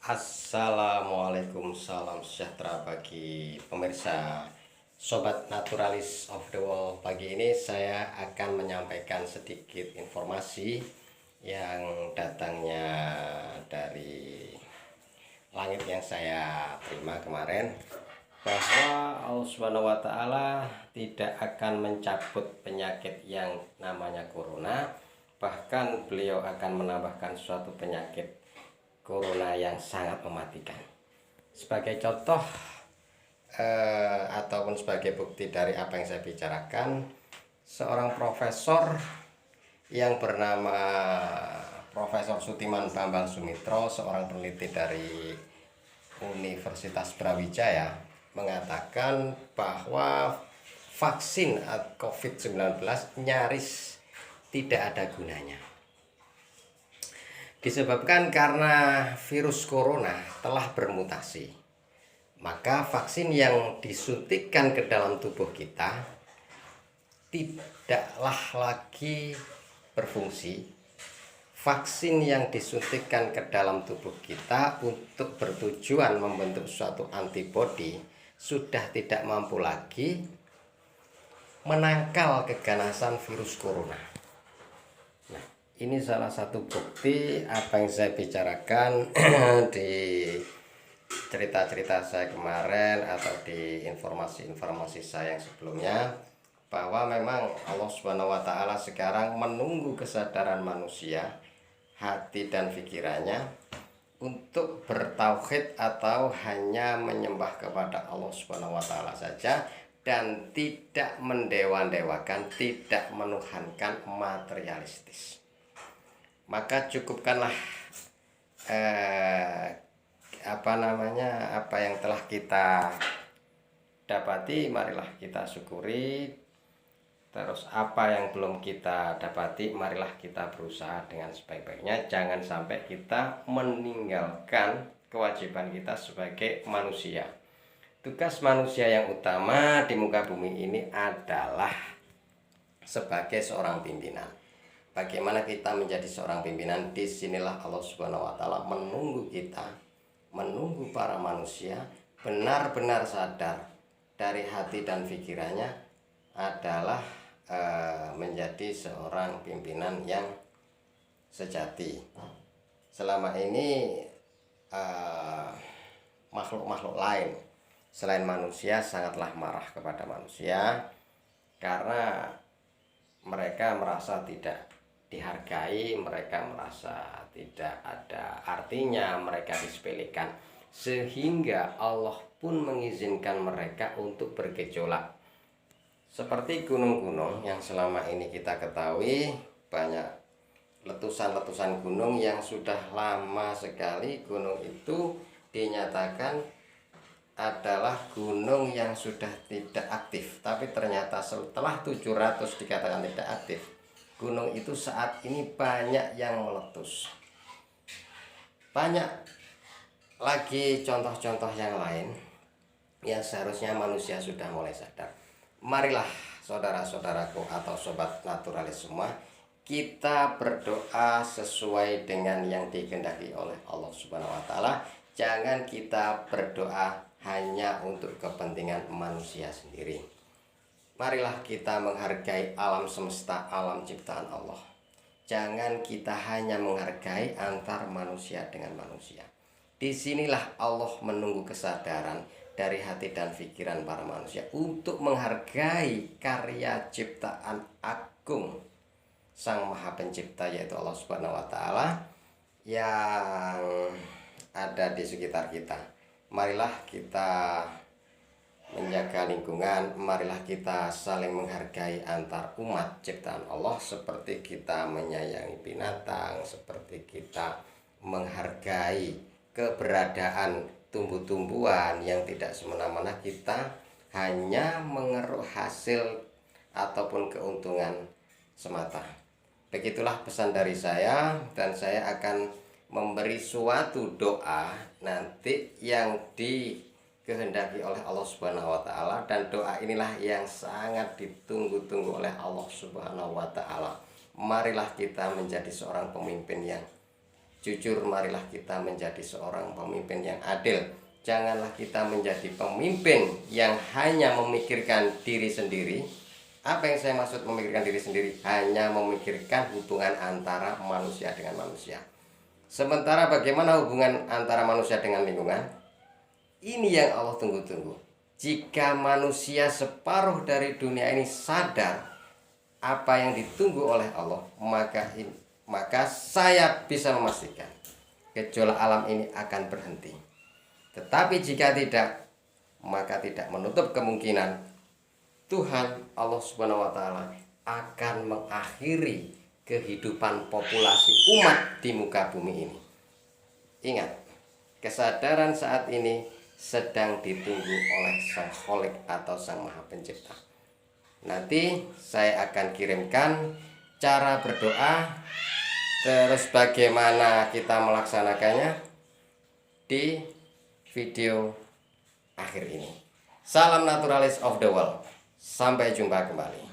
Assalamualaikum, salam sejahtera bagi pemirsa Sobat Naturalis of the World. Pagi ini saya akan menyampaikan sedikit informasi yang datangnya dari langit yang saya terima kemarin, bahwa Allah Subhanahu wa Ta'ala tidak akan mencabut penyakit yang namanya corona, bahkan beliau akan menambahkan suatu penyakit corona yang sangat mematikan. Sebagai contoh ataupun sebagai bukti dari apa yang saya bicarakan, seorang profesor yang bernama Profesor Sutiman Bambang Sumitro, seorang peneliti dari Universitas Brawijaya, mengatakan bahwa vaksin COVID-19 nyaris tidak ada gunanya. Disebabkan karena virus corona telah bermutasi, maka vaksin yang disuntikkan ke dalam tubuh kita tidaklah lagi berfungsi. Vaksin yang disuntikkan ke dalam tubuh kita untuk bertujuan membentuk suatu antibodi sudah tidak mampu lagi menangkal keganasan virus corona. Ini salah satu bukti apa yang saya bicarakan di cerita-cerita saya kemarin atau di informasi-informasi saya yang sebelumnya, bahwa memang Allah Subhanahu wa Ta'ala sekarang menunggu kesadaran manusia, hati dan pikirannya untuk bertauhid atau hanya menyembah kepada Allah Subhanahu wa Ta'ala saja dan tidak mendewa-dewakan, tidak menuhankan materialistis. Maka cukupkanlah apa yang telah kita dapati, marilah kita syukuri. Terus apa yang belum kita dapati, marilah kita berusaha dengan sebaik-baiknya. Jangan sampai kita meninggalkan kewajiban kita sebagai manusia. Tugas manusia yang utama di muka bumi ini adalah sebagai seorang pimpinan. Bagaimana kita menjadi seorang pimpinan? Disinilah Allah Subhanahu wa Ta'ala menunggu kita, menunggu para manusia benar-benar sadar dari hati dan pikirannya adalah menjadi seorang pimpinan yang sejati. Selama ini makhluk-makhluk lain selain manusia sangatlah marah kepada manusia karena mereka merasa tidak dihargai, mereka merasa tidak ada artinya, mereka disepelekan, sehingga Allah pun mengizinkan mereka untuk bergejolak. Seperti gunung-gunung yang selama ini kita ketahui, banyak letusan-letusan gunung yang sudah lama sekali gunung itu dinyatakan adalah gunung yang sudah tidak aktif, tapi ternyata setelah 700 dikatakan tidak aktif, gunung itu saat ini banyak yang meletus. Banyak lagi contoh-contoh yang lain yang seharusnya manusia sudah mulai sadar. Marilah saudara-saudaraku atau sobat naturalis semua, kita berdoa sesuai dengan yang dikehendaki oleh Allah Subhanahu wa Ta'ala. Jangan kita berdoa hanya untuk kepentingan manusia sendiri. Marilah kita menghargai alam semesta, alam ciptaan Allah. Jangan kita hanya menghargai antar manusia dengan manusia. Disinilah Allah menunggu kesadaran dari hati dan pikiran para manusia untuk menghargai karya ciptaan agung Sang Maha Pencipta, yaitu Allah Subhanahu wa Ta'ala yang ada di sekitar kita. Marilah kita menjaga lingkungan, marilah kita saling menghargai antar umat ciptaan Allah, seperti kita menyayangi binatang, seperti kita menghargai keberadaan tumbuh-tumbuhan yang tidak semena-mena kita hanya mengeruk hasil ataupun keuntungan semata. Begitulah pesan dari saya, dan saya akan memberi suatu doa nanti yang dikehendaki oleh Allah Subhanahu wa Ta'ala, dan doa inilah yang sangat ditunggu-tunggu oleh Allah Subhanahu wa Ta'ala. Marilah kita menjadi seorang pemimpin yang Jujur, marilah kita menjadi seorang pemimpin yang adil. Janganlah kita menjadi pemimpin yang hanya memikirkan diri sendiri. Apa yang saya maksud memikirkan diri sendiri? Hanya memikirkan hubungan antara manusia dengan manusia. Sementara bagaimana hubungan antara manusia dengan lingkungan? Ini yang Allah tunggu-tunggu. Jika manusia separuh dari dunia ini sadar apa yang ditunggu oleh Allah, maka saya bisa memastikan gejolak alam ini akan berhenti. Tetapi jika tidak, maka tidak menutup kemungkinan Tuhan Allah Subhanahu wa taala akan mengakhiri kehidupan populasi umat di muka bumi ini. Ingat, kesadaran saat ini sedang ditunggu oleh Sang Kholik atau Sang Maha Pencipta. Nanti saya akan kirimkan cara berdoa, terus bagaimana kita melaksanakannya di video akhir ini. Salam naturalis of the world. Sampai jumpa kembali.